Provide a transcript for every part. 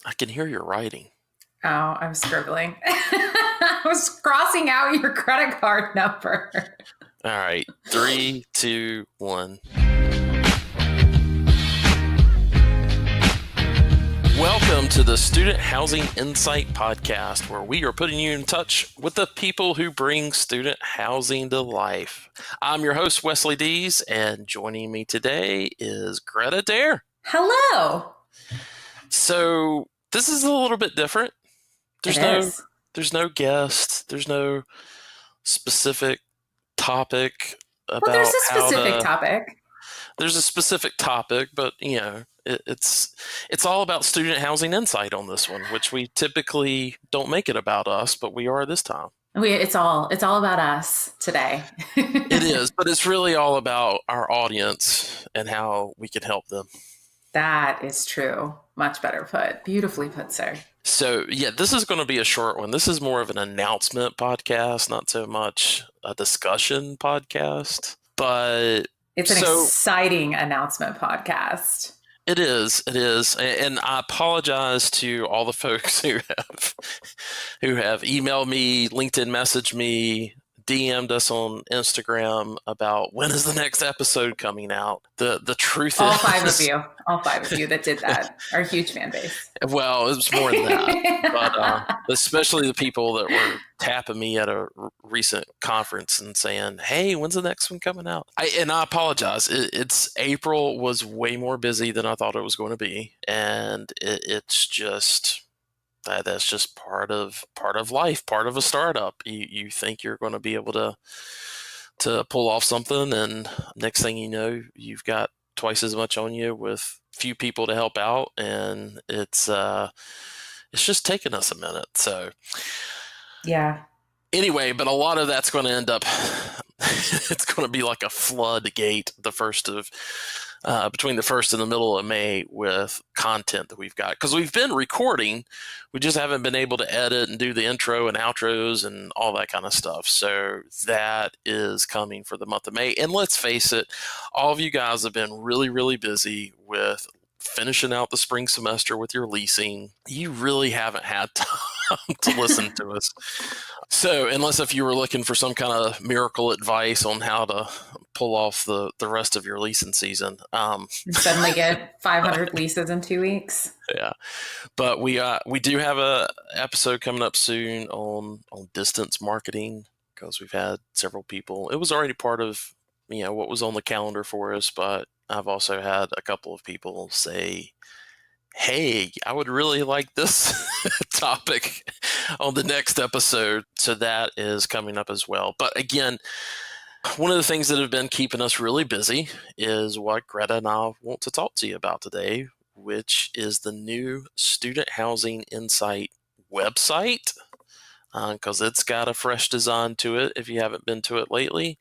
I can hear your writing. Oh, I'm scribbling. I was crossing out your credit card number. All right. 3, 2, 1. Welcome to the Student Housing Insight Podcast, where we are putting you in touch with the people who bring student housing to life. I'm your host, Wesley Dees, and joining me today is Greta Dare. Hello. So this is a little bit different. There's no guest. There's no specific topic about. Well, there's a specific topic. There's a specific topic, but it's all about student housing insight on this one, which we typically don't make it about us, but we are this time. It's all about us today. It is, but it's really all about our audience and how we can help them. That is true. Much better put. Beautifully put, sir. So, this is going to be a short one. This is more of an announcement podcast, not so much a discussion podcast. But it's an exciting announcement podcast. It is. And I apologize to all the folks who have emailed me, LinkedIn messaged me, DM'd us on Instagram about when is the next episode coming out. The truth all is... All five of you that did that are a huge fan base. Well, it was more than that. But especially the people that were tapping me at a recent conference and saying, hey, when's the next one coming out? I apologize. It's April was way more busy than I thought it was going to be. And it's just... that's just part of life, part of a startup. You think you're going to be able to pull off something, and next thing you know, you've got twice as much on you with few people to help out, and it's just taken us a minute. So yeah. Anyway, but a lot of that's going to end up it's going to be like a floodgate between the 1st and the middle of May with content that we've got. Because we've been recording, we just haven't been able to edit and do the intro and outros and all that kind of stuff. So that is coming for the month of May. And let's face it, all of you guys have been really, really busy with finishing out the spring semester with your leasing. You really haven't had time to listen to us. So unless if you were looking for some kind of miracle advice on how to pull off the rest of your leasing season. Suddenly get 500 leases in 2 weeks. Yeah. But we do have a episode coming up soon on distance marketing, because we've had several people. It was already part of what was on the calendar for us, but I've also had a couple of people say, hey, I would really like this topic on the next episode. So that is coming up as well. But again, one of the things that have been keeping us really busy is what Greta and I want to talk to you about today, which is the new Student Housing Insight website, because it's got a fresh design to it if you haven't been to it lately.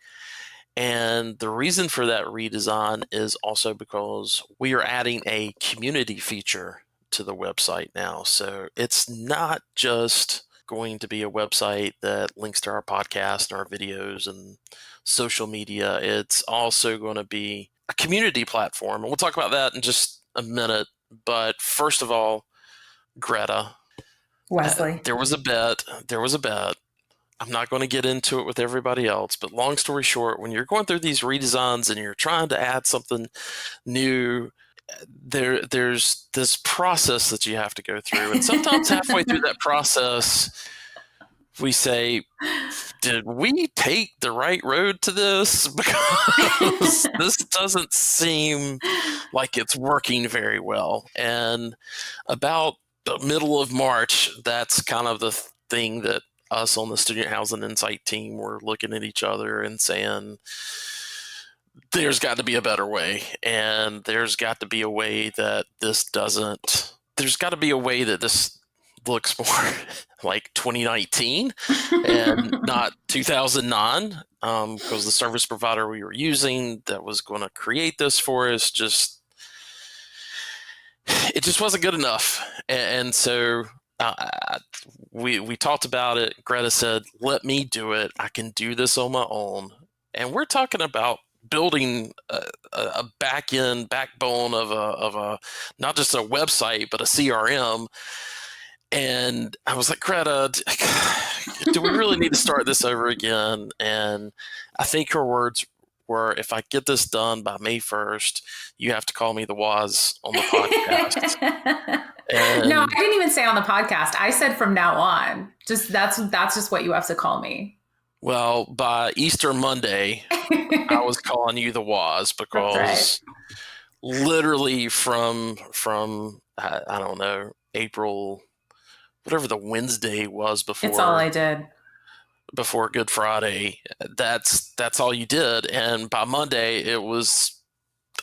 And the reason for that redesign is also because we are adding a community feature to the website now. So it's not just going to be a website that links to our podcast and our videos and social media. It's also going to be a community platform. And we'll talk about that in just a minute. But first of all, Greta. Wesley. There was a bet. I'm not going to get into it with everybody else, but long story short, when you're going through these redesigns and you're trying to add something new, there's this process that you have to go through. And sometimes halfway through that process, we say, did we take the right road to this? Because this doesn't seem like it's working very well. And about the middle of March, that's kind of the thing that us on the Student Housing Insight team were looking at each other and saying, there's got to be a better way. And there's got to be a way that this looks more like 2019 and not 2009, because the service provider we were using that was going to create this for us it just wasn't good enough. And so we talked about it. Greta said, let me do it. I can do this on my own. And we're talking about building a backbone of a not just a website but a CRM. And I was like, Greta, do we really need to start this over again? And I think her words were, if I get this done by May 1st, you have to call me the Waz on the podcast. No, I didn't even say on the podcast. I said from now on. Just that's just what you have to call me. Well, by Easter Monday, I was calling you the Waz because literally from I don't know, April, whatever the Wednesday was before. It's all I did. Before Good Friday, that's all you did. And by Monday, it was,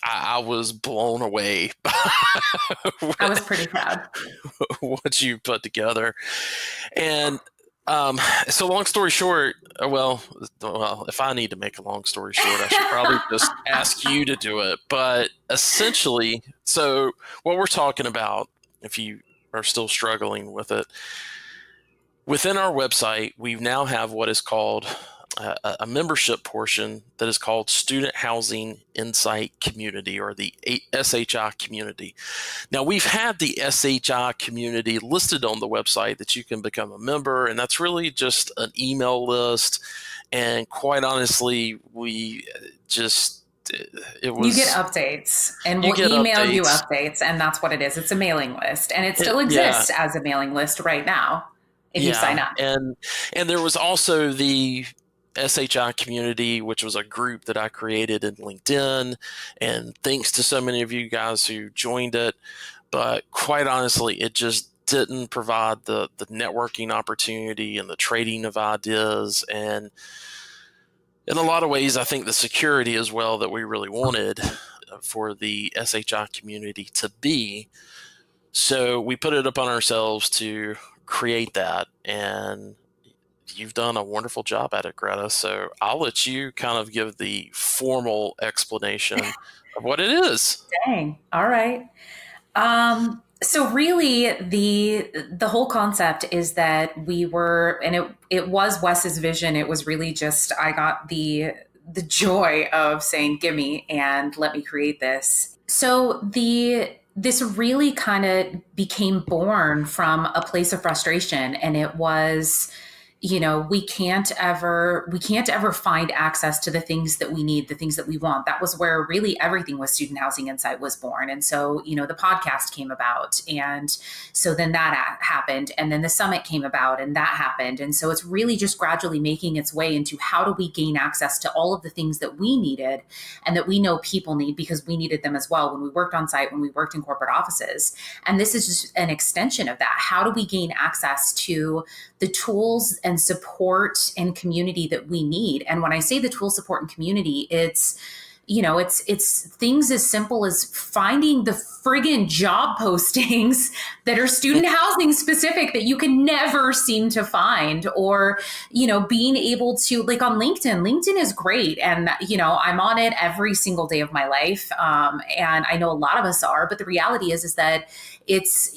I was blown away by I was pretty proud. what you put together. And so long story short, well, if I need to make a long story short, I should probably just ask you to do it. But essentially, so what we're talking about, if you are still struggling with it, within our website, we now have what is called a membership portion that is called Student Housing Insight Community, or the SHI community. Now, we've had the SHI community listed on the website that you can become a member, and that's really just an email list. And quite honestly, we just, it was... You get updates, and we'll email you updates, and that's what it is. It's a mailing list, and it still exists as a mailing list right now if you sign up. And there was also the SHI community, which was a group that I created in LinkedIn, and thanks to so many of you guys who joined it. But quite honestly, it just didn't provide the networking opportunity and the trading of ideas, and in a lot of ways, I think the security as well that we really wanted for the SHI community to be. So we put it upon ourselves to create that, and you've done a wonderful job at it, Greta. So I'll let you kind of give the formal explanation of what it is. Dang. All right. So really the whole concept is that we were, and it was Wes's vision. It was really just, I got the joy of saying, gimme and let me create this. So this really kind of became born from a place of frustration, and it was, we can't ever find access to the things that we need, the things that we want. That was where really everything with Student Housing Insight was born. And so, the podcast came about. And so then that happened. And then the summit came about, and that happened. And so it's really just gradually making its way into how do we gain access to all of the things that we needed and that we know people need, because we needed them as well when we worked on site, when we worked in corporate offices. And this is just an extension of that. How do we gain access to the tools and support and community that we need? And when I say the tool, support, and community, it's things as simple as finding the friggin' job postings that are student housing specific that you can never seem to find, or, being able to, like on LinkedIn is great. And, I'm on it every single day of my life. And I know a lot of us are, but the reality is that it's,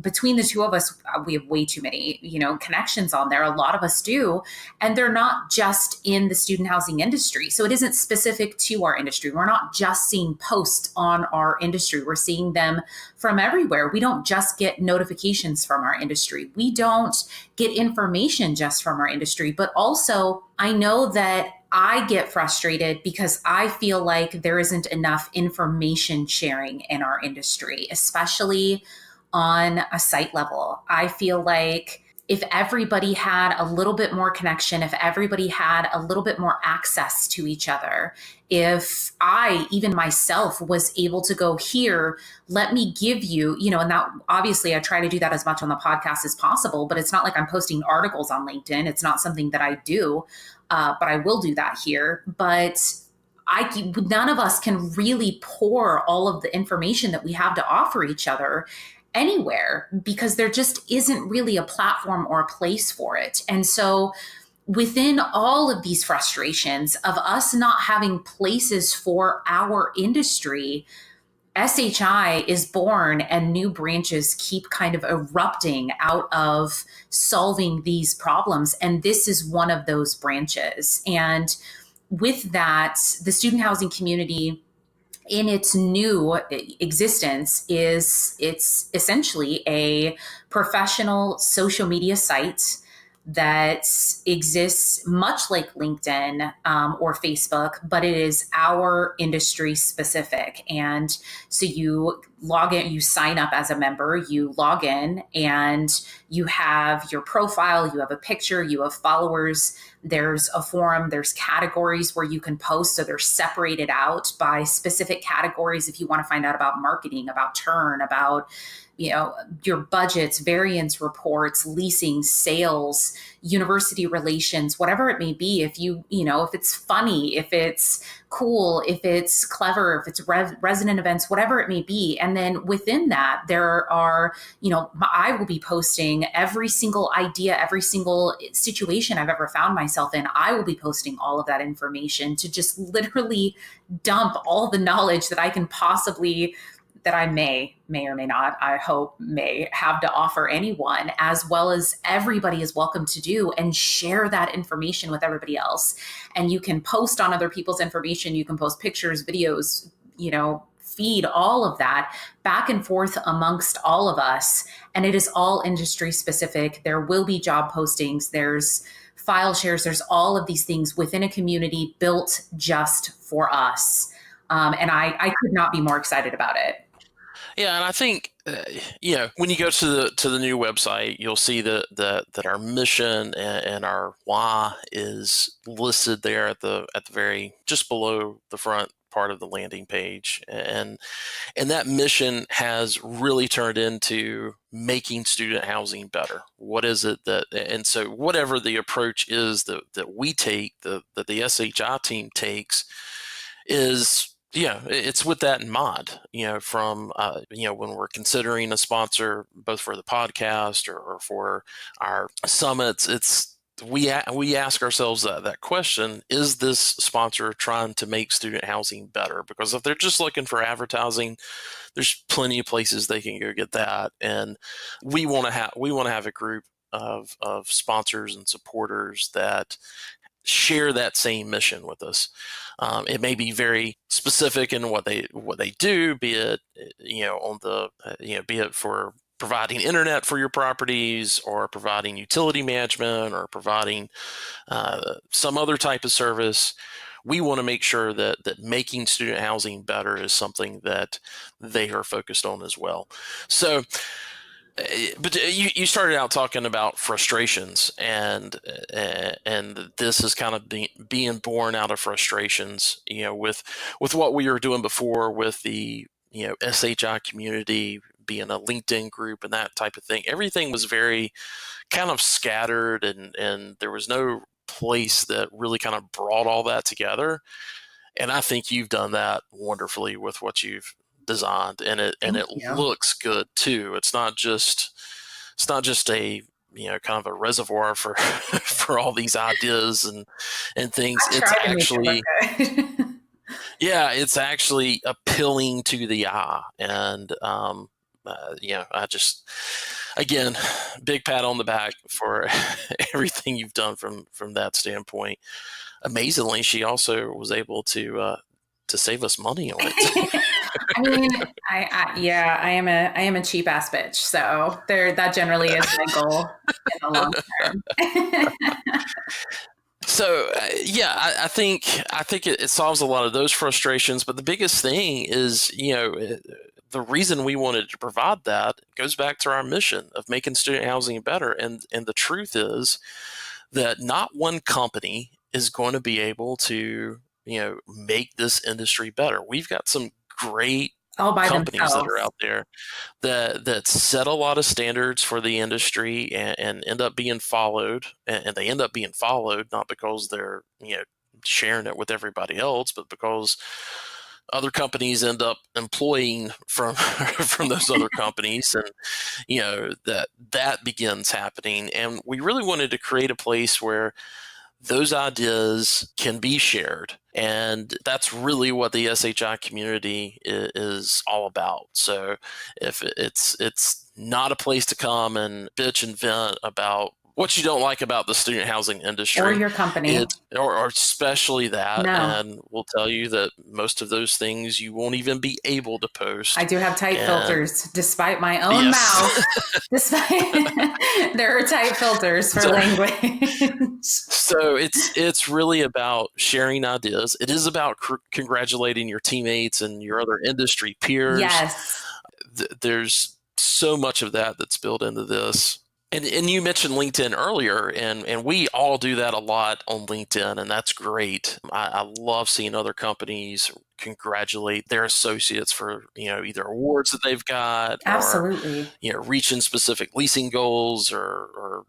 between the two of us, we have way too many, connections on there. A lot of us do. And they're not just in the student housing industry. So it isn't specific to our industry. We're not just seeing posts on our industry. We're seeing them from everywhere. We don't just get notifications from our industry. We don't get information just from our industry. But also, I know that I get frustrated because I feel like there isn't enough information sharing in our industry, especially on a site level. I feel like if everybody had a little bit more connection, if everybody had a little bit more access to each other, if I, even myself, was able to go here, let me give you, and that obviously I try to do that as much on the podcast as possible, but it's not like I'm posting articles on LinkedIn. It's not something that I do, but I will do that here. But none of us can really pour all of the information that we have to offer each other anywhere, because there just isn't really a platform or a place for it. And so within all of these frustrations of us not having places for our industry, SHI is born, and new branches keep kind of erupting out of solving these problems. And this is one of those branches. And with that, the student housing community in its new existence is it's essentially a professional social media site that exists much like LinkedIn or Facebook, but it is our industry specific. And so you log in, you sign up as a member, you log in, and you have your profile, you have a picture, you have followers. There's a forum, there's categories where you can post. So they're separated out by specific categories if you want to find out about marketing, about churn, about your budgets, variance reports, leasing, sales, university relations, whatever it may be. If if it's funny, if it's cool, if it's clever, if it's resident events, whatever it may be. And then within that, there are, I will be posting every single idea, every single situation I've ever found myself in. I will be posting all of that information to just literally dump all the knowledge that I can possibly that I may or may not, I hope may have to offer anyone, as well as everybody is welcome to do, and share that information with everybody else. And you can post on other people's information. You can post pictures, videos, feed all of that back and forth amongst all of us. And it is all industry specific. There will be job postings. There's file shares. There's all of these things within a community built just for us. And I could not be more excited about it. Yeah, and I think when you go to the new website, you'll see that our mission and our why is listed there at the very just below the front part of the landing page, and that mission has really turned into making student housing better. What is it and so whatever the approach is that we take, that the SHI team takes, is it's with that in mind, from, when we're considering a sponsor, both for the podcast or for our summits, we ask ourselves that question: is this sponsor trying to make student housing better? Because if they're just looking for advertising, there's plenty of places they can go get that. And we want to have a group of sponsors and supporters that share that same mission with us. It may be very specific in what they do, be it on the be it for providing internet for your properties, or providing utility management, or providing some other type of service. We want to make sure that making student housing better is something that they are focused on as well. So, but you started out talking about frustrations, and this is kind of being born out of frustrations, with what we were doing before with the SHI community being a LinkedIn group and that type of thing. Everything was very kind of scattered, and there was no place that really kind of brought all that together. And I think you've done that wonderfully with what you've designed, and it looks good too. It's not just a kind of a reservoir for for all these ideas and things. It's actually it's actually appealing to the eye. And I just, again, big pat on the back for everything you've done from that standpoint. Amazingly, she also was able to save us money on it. I mean, I am a cheap ass bitch. So that generally is my goal in the long term. So I think it solves a lot of those frustrations. But the biggest thing is, the reason we wanted to provide that goes back to our mission of making student housing better. And the truth is that not one company is going to be able to make this industry better. We've got some great companies that are out there that set a lot of standards for the industry and end up being followed. And they end up being followed not because they're sharing it with everybody else, but because other companies end up employing from from those other companies, and that begins happening. And we really wanted to create a place where those ideas can be shared. And that's really what the SHI community is all about. So if it's not a place to come and bitch and vent about what you don't like about the student housing or industry your is, company. or especially that, No, and we'll tell you that most of those things you won't even be able to I post. do have type And filters, despite my own yes, mouth. Despite there are type filters for so, language. so it's really about sharing ideas. It is about congratulating your teammates and your other industry peers. Yes. There's so much of that that's built into this. And you mentioned LinkedIn earlier, and we all do that a lot on LinkedIn, and that's great. I love seeing other companies congratulate their associates for, either awards that they've got, or Absolutely. reaching specific leasing goals, or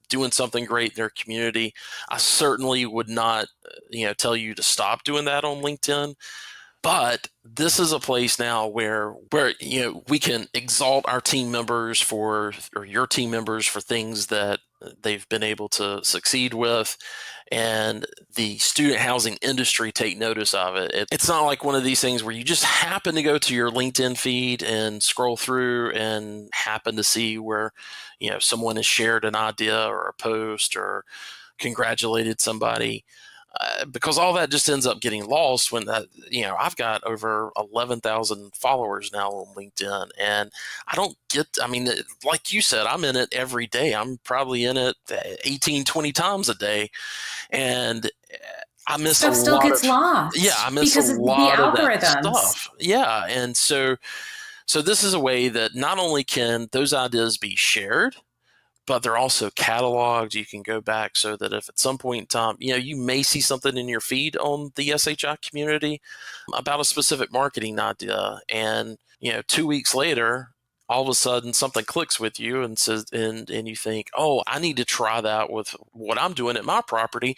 doing something great in their community. I certainly would not, tell you to stop doing that on LinkedIn. But this is a place now where we can exalt our team members or your team members for things that they've been able to succeed with, and the student housing industry take notice of it. It's not like one of these things where you just happen to go to your LinkedIn feed and scroll through and happen to see where someone has shared an idea or a post or congratulated somebody, because all that just ends up getting lost when I've got over 11,000 followers now on LinkedIn, and I mean, like you said, I'm in it every day. I'm probably in it 18, 20 times a day. And I miss a Stuff still lot gets of, yeah, lost I miss a because of the lot of that algorithms. stuff. Yeah. And so this is a way that not only can those ideas be shared, but they're also cataloged. You can go back so that if at some point in time, you may see something in your feed on the SHI community about a specific marketing idea, and 2 weeks later, all of a sudden something clicks with you and says, and you think, oh, I need to try that with what I'm doing at my property,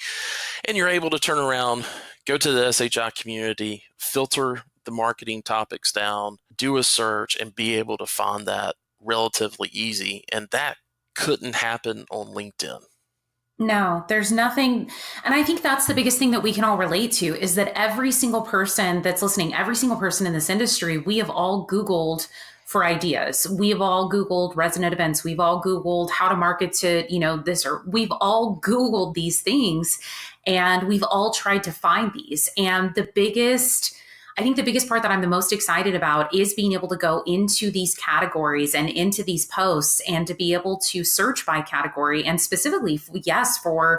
and you're able to turn around, go to the SHI community, filter the marketing topics down, do a search, and be able to find that relatively easy. And that couldn't happen on LinkedIn. No, there's nothing. And I think that's the biggest thing that we can all relate to is that every single person that's listening, every single person in this industry, we have all Googled for ideas. We have all Googled resonant events. We've all Googled how to market to, this, or we've all Googled these things, and we've all tried to find these. And I think the biggest part that I'm the most excited about is being able to go into these categories and into these posts and to be able to search by category and specifically, yes, for,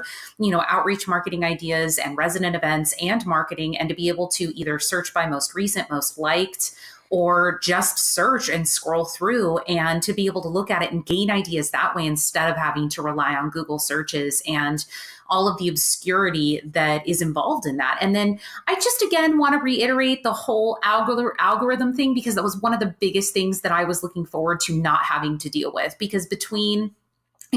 outreach marketing ideas and resident events and marketing, and to be able to either search by most recent, most liked, or just search and scroll through and to be able to look at it and gain ideas that way instead of having to rely on Google searches and all of the obscurity that is involved in that. And then I just again want to reiterate the whole algorithm thing, because that was one of the biggest things that I was looking forward to not having to deal with, because between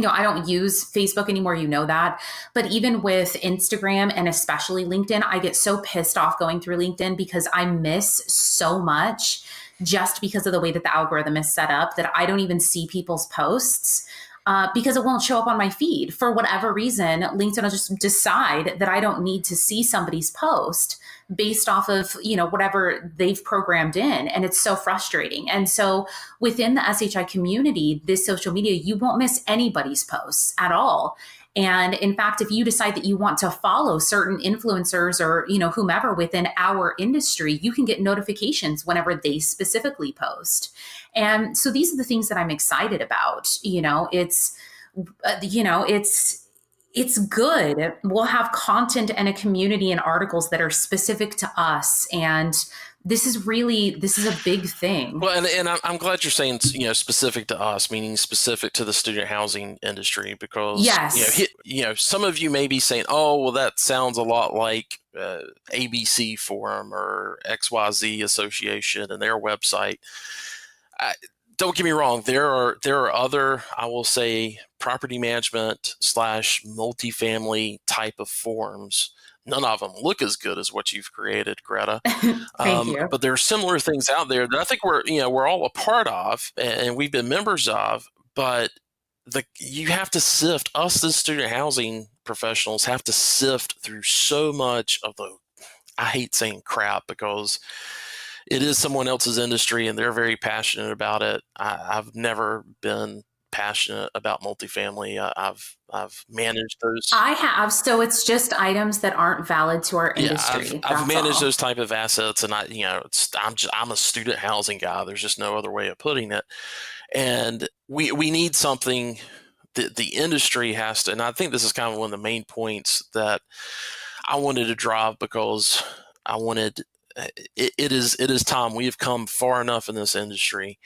I don't use Facebook anymore, that. But even with Instagram and especially LinkedIn, I get so pissed off going through LinkedIn because I miss so much just because of the way that the algorithm is set up, that I don't even see people's posts. Because it won't show up on my feed. For whatever reason, LinkedIn will just decide that I don't need to see somebody's post based off of, whatever they've programmed in. And it's so frustrating. And so within the SHI community, this social media, you won't miss anybody's posts at all. And in fact, if you decide that you want to follow certain influencers or, whomever within our industry, you can get notifications whenever they specifically post. And so these are the things that I'm excited about. It's good. We'll have content and a community and articles that are specific to us. And this is a big thing. Well, and I'm glad you're saying, specific to us, meaning specific to the student housing industry, because, Yes. some of you may be saying, oh, well, that sounds a lot like ABC Forum or XYZ Association and their website. Don't get me wrong. There are other, I will say, property management / multifamily type of forums. None of them look as good as what you've created, Greta. Thank you. But there are similar things out there that I think we're all a part of and we've been members of. But you have to sift. Us as student housing professionals have to sift through so much of I hate saying crap, because it is someone else's industry and they're very passionate about it. I've never been passionate about multifamily. I've managed those. I have. So it's just items that aren't valid to our Yeah, industry. I've That's managed all. those type of assets, and I'm a student housing guy. There's just no other way of putting it. And we need something that the industry has to. And I think this is kind of one of the main points that I wanted to drive, because I wanted it is time. We have come far enough in this industry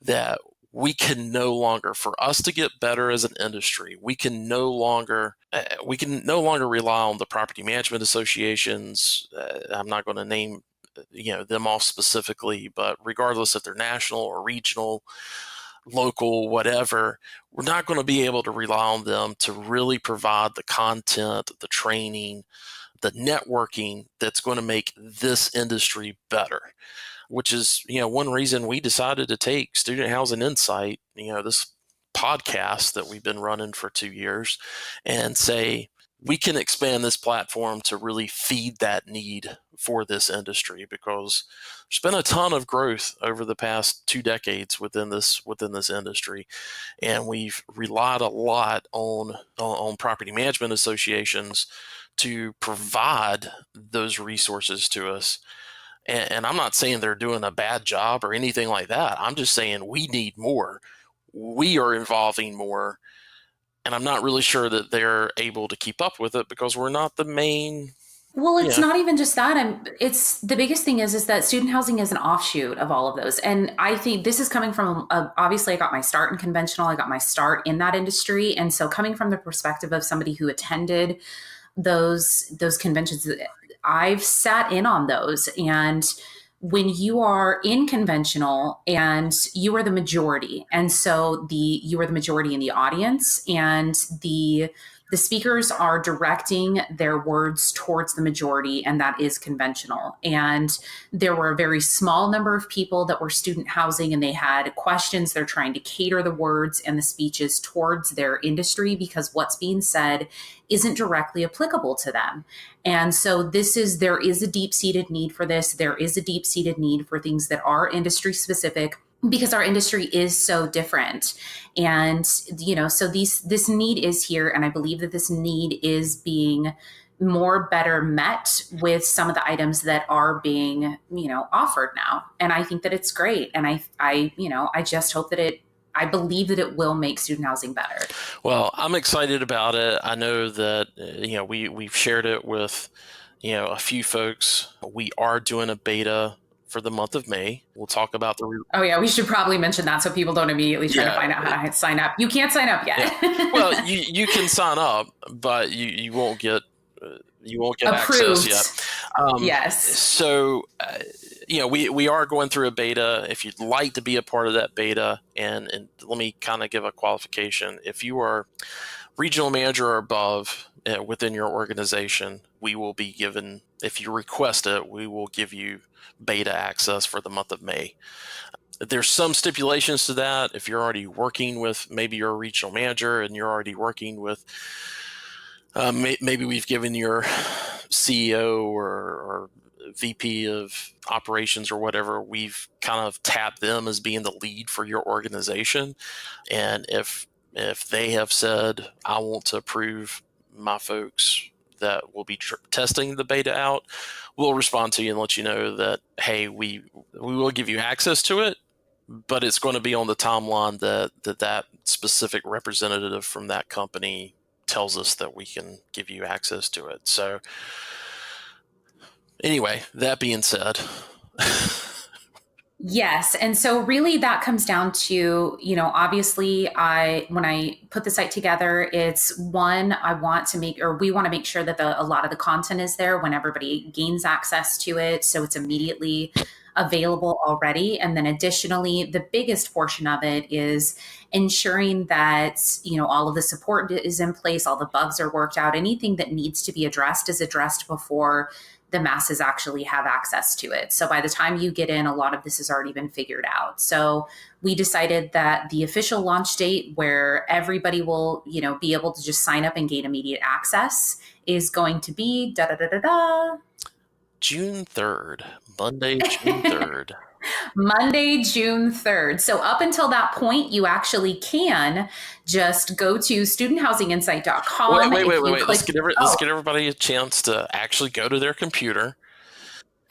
that for us to get better as an industry, we can no longer rely on the property management associations. I'm not going to name them all specifically, but regardless if they're national or regional, local, whatever, we're not going to be able to rely on them to really provide the content, the training, the networking that's going to make this industry better. Which is, one reason we decided to take Student Housing Insight, this podcast that we've been running for 2 years, and say we can expand this platform to really feed that need for this industry, because there's been a ton of growth over the past 2 decades within this industry, and we've relied a lot on property management associations to provide those resources to us. And I'm not saying they're doing a bad job or anything like that. I'm just saying we need more. We are involving more. And I'm not really sure that they're able to keep up with it, because we're not the main. Well, it's Yeah. not even just that. It's the biggest thing is that student housing is an offshoot of all of those, and I think this is coming from obviously I got my start in conventional, I got my start in that industry, and so coming from the perspective of somebody who attended those conventions, I've sat in on those. And when you are in conventional and you are the majority, and so you are the majority in the audience, and the speakers are directing their words towards the majority, and that is conventional. And there were a very small number of people that were student housing, and they had questions. They're trying to cater the words and the speeches towards their industry, because what's being said isn't directly applicable to them. And so there is a deep-seated need for this. There is a deep-seated need for things that are industry specific, because our industry is so different. And so this need is here, and I believe that this need is being better met with some of the items that are being offered now. And I think that it's great, and I just hope that I believe that it will make student housing better. Well, I'm excited about it. I know that we've shared it with a few folks. We are doing a beta for the month of May. We'll talk about the. Oh yeah, we should probably mention that so people don't immediately try to find out how to sign up. You can't sign up yet. Yeah. Well, you can sign up, but you won't get approved access yet. Yes. So we are going through a beta. If you'd like to be a part of that beta, and let me kind of give a qualification. If you are regional manager or above within your organization, we will be given, if you request it, we will give you beta access for the month of May. There's some stipulations to that. If you're already working with, maybe you're a regional manager and you're already working with, maybe we've given your CEO or VP of operations or whatever, we've kind of tapped them as being the lead for your organization. And if they have said, I want to approve my folks that will be testing the beta out, we'll respond to you and let you know that, hey, we will give you access to it, but it's going to be on the timeline that specific representative from that company tells us that we can give you access to it. So anyway, that being said. Yes. And so really that comes down to, obviously when I put the site together, it's one, we want to make sure that a lot of the content is there when everybody gains access to it. So it's immediately available already. And then additionally, the biggest portion of it is ensuring that, all of the support is in place, all the bugs are worked out, anything that needs to be addressed is addressed before the masses actually have access to it. So by the time you get in, a lot of this has already been figured out. So we decided that the official launch date, where everybody will, be able to just sign up and gain immediate access, is going to be June 3rd, Monday, June 3rd. Monday, June 3rd. So up until that point, you actually can just go to Wait, studenthousinginsight.com. wait, wait, If wait, you wait. click, Let's oh, get everybody a chance to actually go to their computer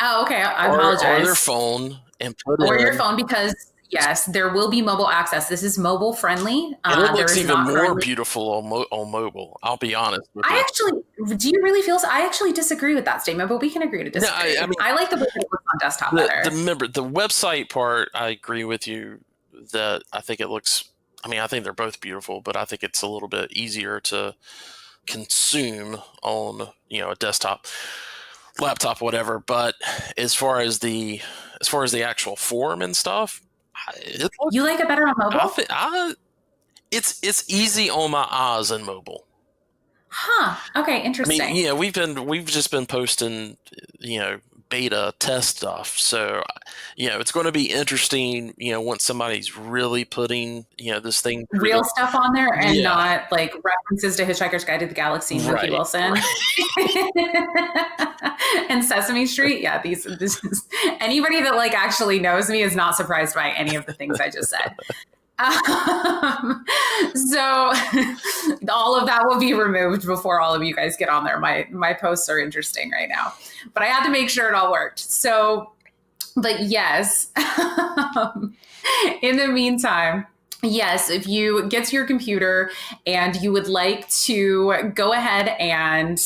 oh, okay, I or their apologize. phone and put Or your in. phone, because yes, there will be mobile access. This is mobile friendly. And it There looks is even not more currently. beautiful on mobile. I'll be honest with I you. actually, do you really feel so? I actually disagree with that statement, but we can agree to No, I disagree. mean I like the way that it looks on desktop the better. member the website part. I agree with you that I think it looks. I mean, I think they're both beautiful, but I think it's a little bit easier to consume on a desktop, laptop, whatever. But as far as the actual form and stuff, it You looks. like it better on I mobile? think it's easy on my eyes in mobile. Huh. Okay, I mean, interesting. we've just been posting, beta test stuff. So, it's going to be interesting, once somebody's really putting, this thing through Real stuff on there and yeah, not like references to Hitchhiker's Guide to the Galaxy and Mookie right, Wilson right. and Sesame Street. Yeah, this is anybody that like actually knows me is not surprised by any of the things I just said. So all of that will be removed before all of you guys get on there. My posts are interesting right now, but I had to make sure it all worked. So, but yes, in the meantime, yes, if you get to your computer and you would like to go ahead and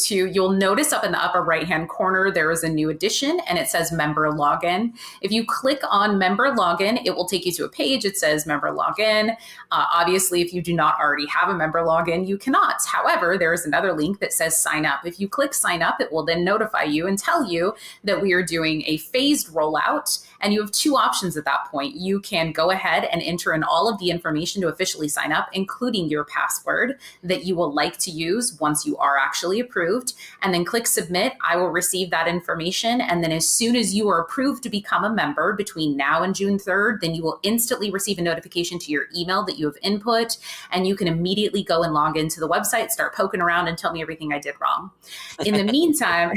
you'll notice up in the upper right hand corner, there is a new addition and it says member login. If you click on member login, it will take you to a page. It says member login. Obviously, if you do not already have a member login, you cannot. However, there is another link that says sign up. If you click sign up, it will then notify you and tell you that we are doing a phased rollout. And you have two options at that point. You can go ahead and enter in all of the information to officially sign up, including your password that you will like to use once you are actually approved, and then click submit. I will receive that information. And then as soon as you are approved to become a member between now and June 3rd, then you will instantly receive a notification to your email that you have input, and you can immediately go and log into the website, start poking around and tell me everything I did wrong. In the meantime,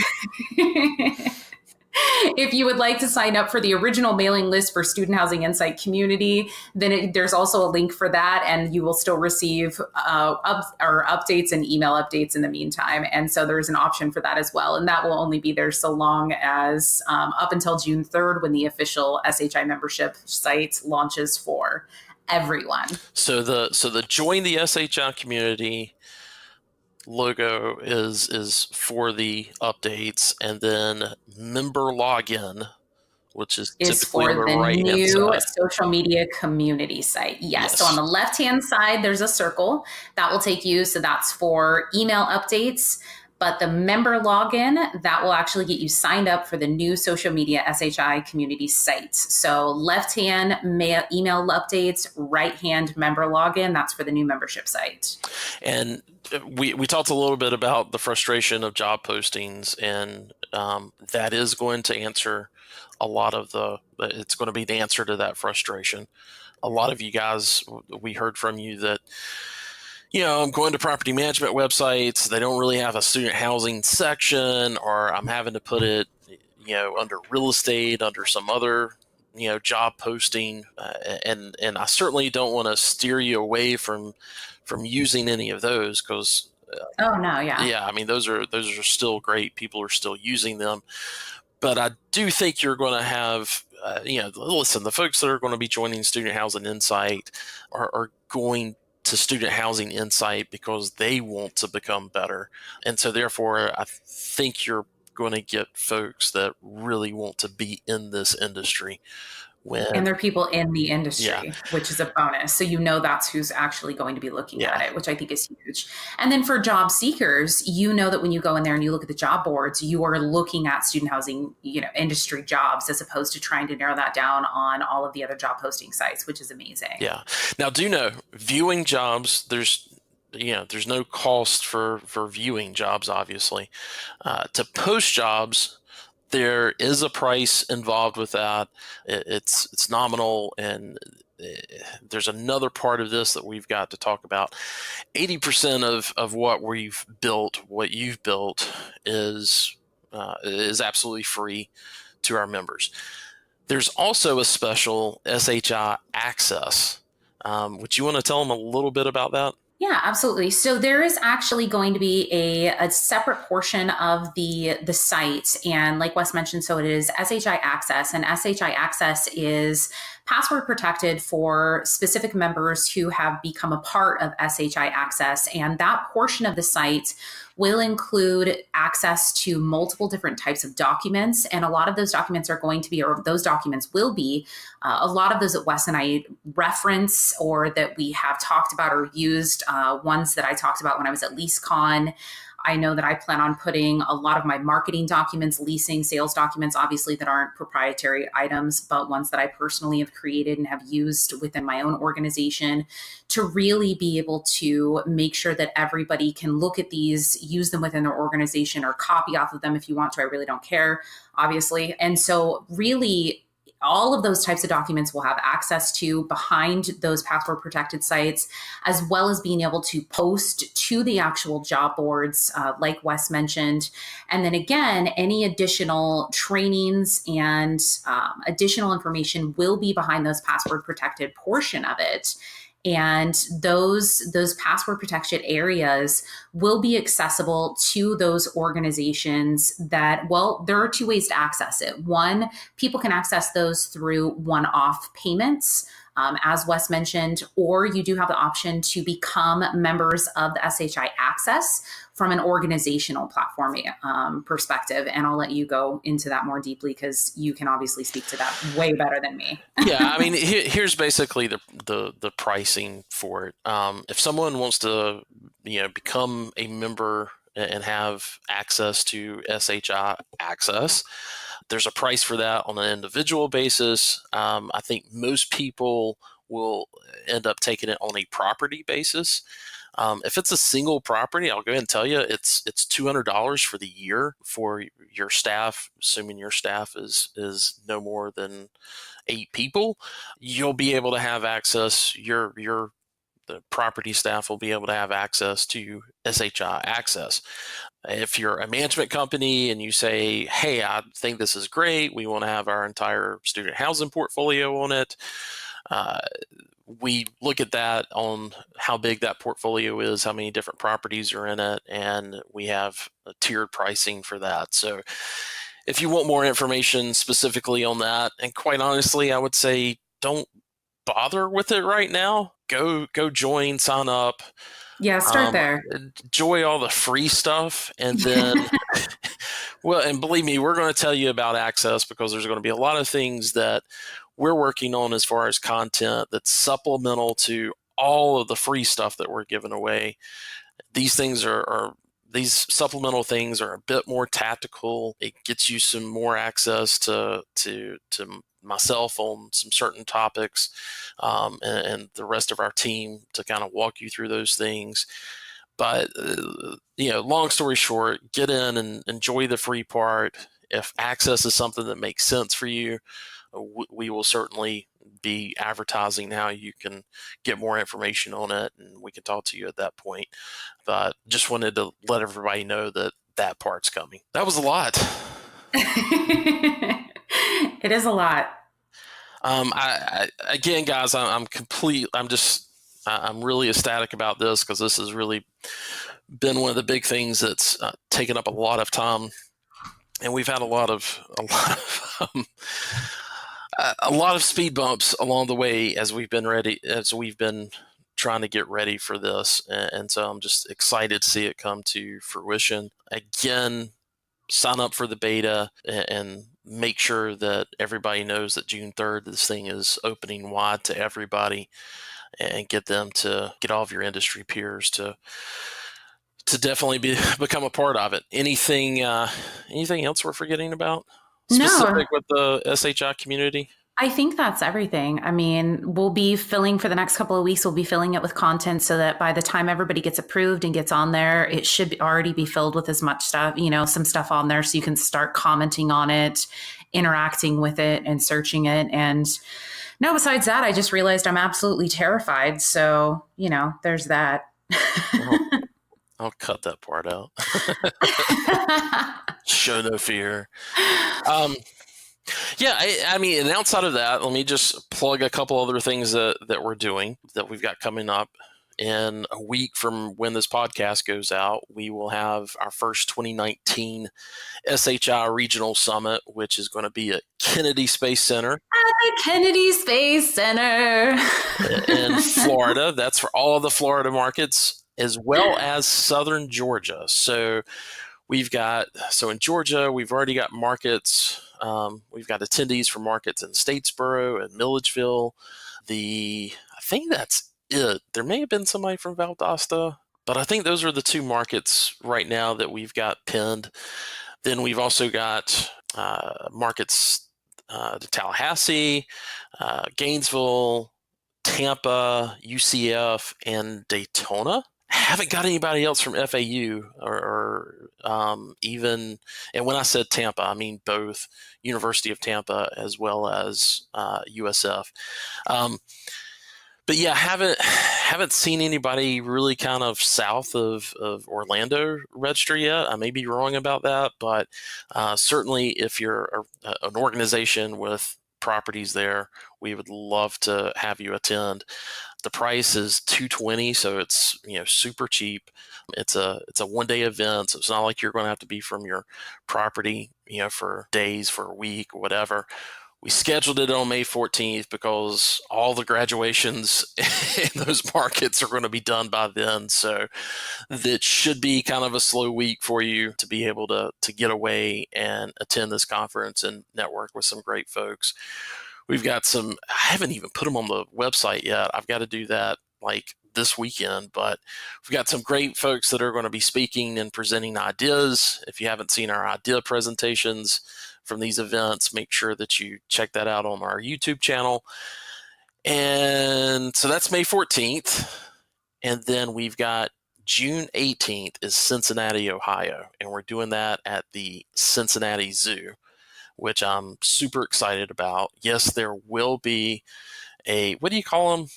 if you would like to sign up for the original mailing list for Student Housing Insight Community, then there's also a link for that, and you will still receive updates and email updates in the meantime. And so there's an option for that as well, and that will only be there so long as up until June 3rd, when the official SHI membership site launches for everyone. So the join the SHI community logo is for the updates, and then member login, which is Is typically for on the the right hand new side. social media community site. Yes. So on Yes. the left hand side, there's a circle that will take you. So that's for email updates. But the member login, that will actually get you signed up for the new social media SHI community site. So left hand email updates, right hand member login, that's for the new membership site. And we talked a little bit about the frustration of job postings, and that is going to answer a lot of it's going to be the answer to that frustration. A lot of you guys, we heard from you that, I'm going to property management websites, they don't really have a student housing section, or I'm having to put it, under real estate, under some other, job posting. And I certainly don't want to steer you away from using any of those, because Oh, no. Yeah. yeah, I mean, those are still great. People are still using them. But I do think you're going to have, listen, the folks that are going to be joining Student Housing Insight are going to Student Housing Insight because they want to become better. And so therefore, I think you're going to get folks that really want to be in this industry. And there are people in the Yeah, industry, which is a bonus. So that's who's actually going to be looking at yeah, it, which I think is huge. And then for job seekers, that when you go in there and you look at the job boards, you are looking at student housing, industry jobs, as opposed to trying to narrow that down on all of the other job posting sites, which is amazing. yeah. Now, do know, viewing jobs, there's no cost for viewing jobs, obviously. To post jobs, there is a price involved with that. It's nominal, and there's another part of this that we've got to talk about. 80% of what you've built, is absolutely free to our members. There's also a special SHI Access. Would you want to tell them a little bit about that? Yeah, absolutely. So there is actually going to be a separate portion of the site, and like Wes mentioned, so it is SHI Access, and SHI Access is password protected for specific members who have become a part of SHI Access, and that portion of the site will include access to multiple different types of documents, and a lot of those documents are going to be, or those documents will be, a lot of those that Wes and I reference or that we have talked about or used, ones that I talked about when I was at LeaseCon. I know that I plan on putting a lot of my marketing documents, leasing, sales documents, obviously that aren't proprietary items, but ones that I personally have created and have used within my own organization to really be able to make sure that everybody can look at these, use them within their organization or copy off of them if you want to. I really don't care, obviously. And so really, all of those types of documents will have access to behind those password protected sites, as well as being able to post to the actual job boards, like Wes mentioned. And then again, any additional trainings and additional information will be behind those password protected portion of it. And those password protection areas will be accessible to those organizations that, well, there are two ways to access it. One, people can access those through one-off payments, as Wes mentioned, or you do have the option to become members of the SHI Access from an organizational platform perspective. And I'll let you go into that more deeply because you can obviously speak to that way better than me. Yeah, I mean, here's basically the pricing for it. If someone wants to, become a member and have access to SHI Access, there's a price for that on an individual basis. I think most people will end up taking it on a property basis. If it's a single property, I'll go ahead and tell you it's $200 for the year for your staff, assuming your staff is no more than 8 people. You'll be able to have access. The property staff will be able to have access to SHI Access. If you're a management company and you say, hey, I think this is great, we want to have our entire student housing portfolio on it, we look at that on how big that portfolio is, how many different properties are in it, and we have a tiered pricing for that. So if you want more information specifically on that, and quite honestly, I would say don't bother with it right now. Go join, sign up. Yeah, start there. Enjoy all the free stuff, and then, well, and believe me, we're going to tell you about Access because there's going to be a lot of things that we're working on as far as content that's supplemental to all of the free stuff that we're giving away. These things these supplemental things are a bit more tactical. It gets you some more access to myself on some certain topics, and the rest of our team to kind of walk you through those things. But long story short, get in and enjoy the free part. If access is something that makes sense for you, we will certainly be advertising how you can get more information on it, and we can talk to you at that point. But just wanted to let everybody know that part's coming. That was a lot. It is a lot. Again, guys, I'm really ecstatic about this because this has really been one of the big things that's taken up a lot of time, and we've had a lot of speed bumps along the way as we've been trying to get ready for this, and so I'm just excited to see it come to fruition. Again, sign up for the beta and make sure that everybody knows that June 3rd, this thing is opening wide to everybody, and get them to get all of your industry peers to definitely become a part of it. Anything else we're forgetting about specific with the SHI community? I think that's everything. I mean, we'll be filling for the next couple of weeks. We'll be filling it with content so that by the time everybody gets approved and gets on there, it should already be filled with as much stuff, some stuff on there so you can start commenting on it, interacting with it, and searching it. And no, besides that, I just realized I'm absolutely terrified. So, there's that. I'll cut that part out. Show no fear. Yeah, I mean, and outside of that, let me just plug a couple other things that we're doing that we've got coming up. In a week from when this podcast goes out, we will have our first 2019 SHI Regional Summit, which is going to be at Kennedy Space Center At the Kennedy Space Center. in Florida. That's for all of the Florida markets, as well as Southern Georgia. So so in Georgia, we've already got markets. We've got attendees for markets in Statesboro and Milledgeville. I think that's it. There may have been somebody from Valdosta, but I think those are the two markets right now that we've got pinned. Then we've also got markets to Tallahassee, Gainesville, Tampa, UCF, and Daytona. Haven't got anybody else from FAU or even, and when I said Tampa, I mean both University of Tampa as well as USF. But yeah, haven't seen anybody really kind of south of Orlando register yet. I may be wrong about that, but certainly if you're an organization with properties there, we would love to have you attend. The price is $220, so it's super cheap. It's a 1-day event, so it's not like you're going to have to be from your property for days, for a week, or whatever. We scheduled it on May 14th because all the graduations in those markets are going to be done by then. So that should be kind of a slow week for you to be able to get away and attend this conference and network with some great folks. We've got I haven't even put them on the website yet. I've got to do that like this weekend, but we've got some great folks that are going to be speaking and presenting ideas. If you haven't seen our idea presentations from these events, make sure that you check that out on our YouTube channel. And so that's May 14th. And then we've got June 18th is Cincinnati, Ohio. And we're doing that at the Cincinnati Zoo, which I'm super excited about. Yes, there will be what do you call them?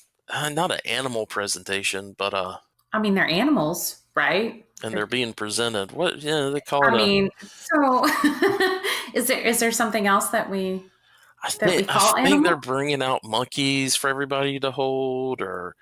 Not an animal presentation, but I mean, they're animals, right? And they're being presented. What? Yeah, they call it. I mean, so is there something else that we call I think animal? they're bringing out monkeys for everybody to hold, or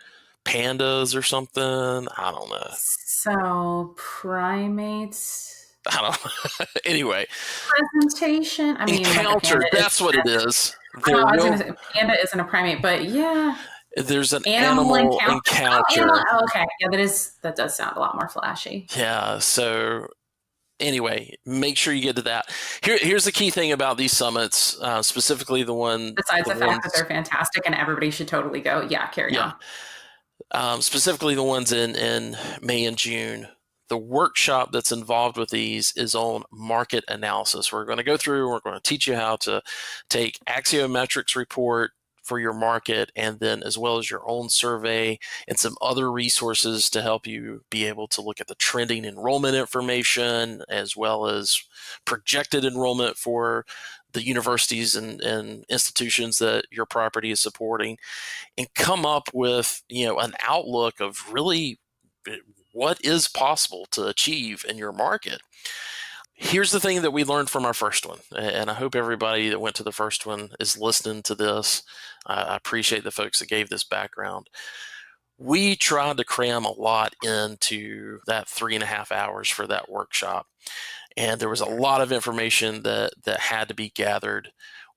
pandas or something. I don't know. So primates. I don't know. Anyway, Presentation. I mean, encounter. like That's what it is. I was going to say panda isn't a primate, but yeah. There's an animal encounter. Oh, okay. Yeah, that does sound a lot more flashy. Yeah. So anyway, make sure you get to that. Here's the key thing about these summits, specifically the one. Besides the fact that they're fantastic and everybody should totally go. Yeah, carry on. Specifically the ones in May and June. The workshop that's involved with these is on market analysis. We're going to go through, we're going to teach you how to take axiometrics report for your market, and then as well as your own survey and some other resources to help you be able to look at the trending enrollment information as well as projected enrollment for the universities and institutions that your property is supporting, and come up with an outlook of really what is possible to achieve in your market. Here's the thing that we learned from our first one, and I hope everybody that went to the first one is listening to this. I appreciate the folks that gave this background. We tried to cram a lot into that 3.5 hours for that workshop, and there was a lot of information that had to be gathered.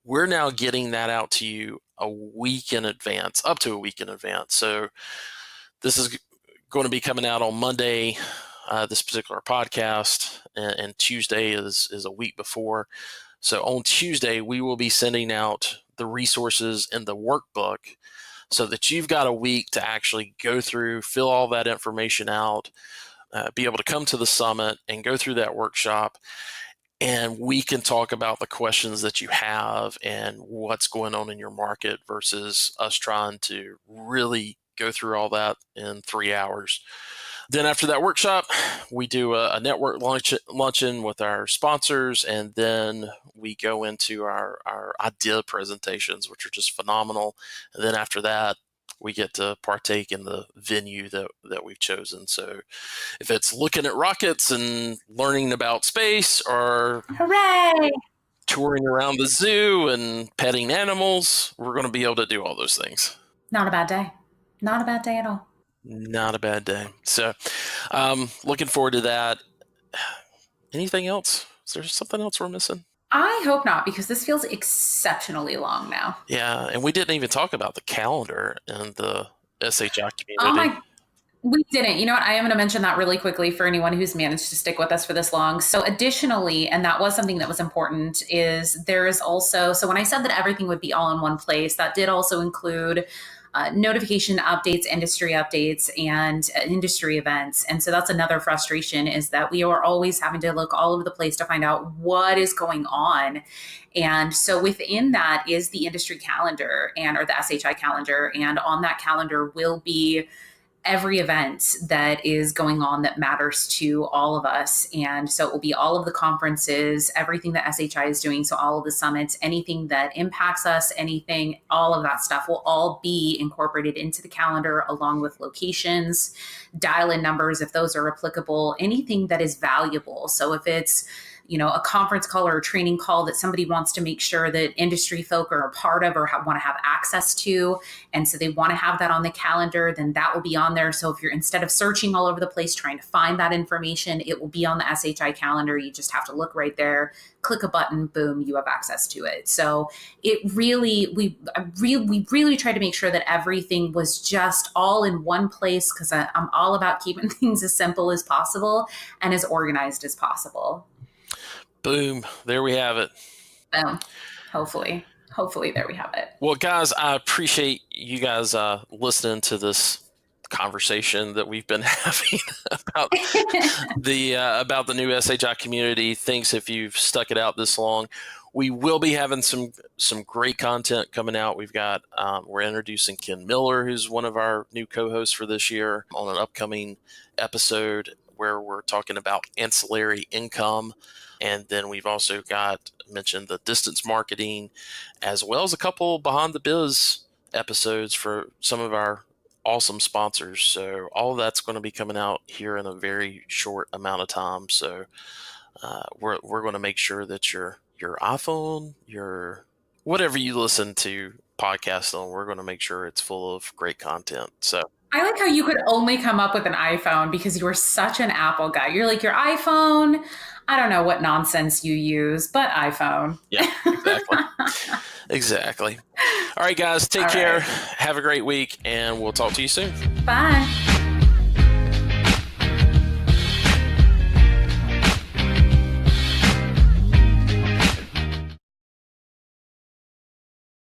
We're now getting that out to you a week in advance, up to a week in advance. So this is going to be coming out on Monday, this particular podcast, and Tuesday is a week before. So on Tuesday, we will be sending out the resources and the workbook so that you've got a week to actually go through, fill all that information out, be able to come to the summit and go through that workshop. And we can talk about the questions that you have and what's going on in your market versus us trying to really go through all that in 3 hours. Then after that workshop, we do a network luncheon with our sponsors, and then we go into our idea presentations, which are just phenomenal. And then after that, we get to partake in the venue that we've chosen. So if it's looking at rockets and learning about space, or hooray, touring around the zoo and petting animals, we're going to be able to do all those things. Not a bad day. Not a bad day at all. Not a bad day. So looking forward to that. Anything else? Is there something else we're missing? I hope not, because this feels exceptionally long now. Yeah, and we didn't even talk about the calendar and the SHI community. Oh my, we didn't. You know what? I am going to mention that really quickly for anyone who's managed to stick with us for this long. So additionally, and that was something that was important, is there is also, so when I said that everything would be all in one place, that did also include notification updates, industry updates, and industry events. And so that's another frustration, is that we are always having to look all over the place to find out what is going on. And so within that is the industry calendar or the SHI calendar. And on that calendar will be every event that is going on that matters to all of us. And so it will be all of the conferences, everything that SHI is doing. So all of the summits, anything that impacts us, anything, all of that stuff will all be incorporated into the calendar, along with locations, dial-in numbers, if those are applicable, anything that is valuable. So if it's, a conference call or a training call that somebody wants to make sure that industry folk are a part of or want to have access to, and so they want to have that on the calendar, then that will be on there. So if you're, instead of searching all over the place trying to find that information, it will be on the SHI calendar. You just have to look right there, click a button, boom, you have access to it. So we really tried to make sure that everything was just all in one place, because I'm all about keeping things as simple as possible and as organized as possible. Boom. There we have it. Boom. Hopefully there we have it. Well, guys, I appreciate you guys listening to this conversation that we've been having about the new SHI community. Thanks if you've stuck it out this long. We will be having some great content coming out. We're introducing Ken Miller, who's one of our new co-hosts for this year, on an upcoming episode where we're talking about ancillary income. And then we've also mentioned the distance marketing, as well as a couple behind the biz episodes for some of our awesome sponsors. So all of that's going to be coming out here in a very short amount of time. So we're going to make sure that your iPhone, your whatever you listen to podcasts on, we're going to make sure it's full of great content. So I like how you could only come up with an iPhone because you were such an Apple guy. You're like, your iPhone, I don't know what nonsense you use, but iPhone. Yeah, exactly. Exactly. All right, guys, take care. Have a great week, and we'll talk to you soon. Bye.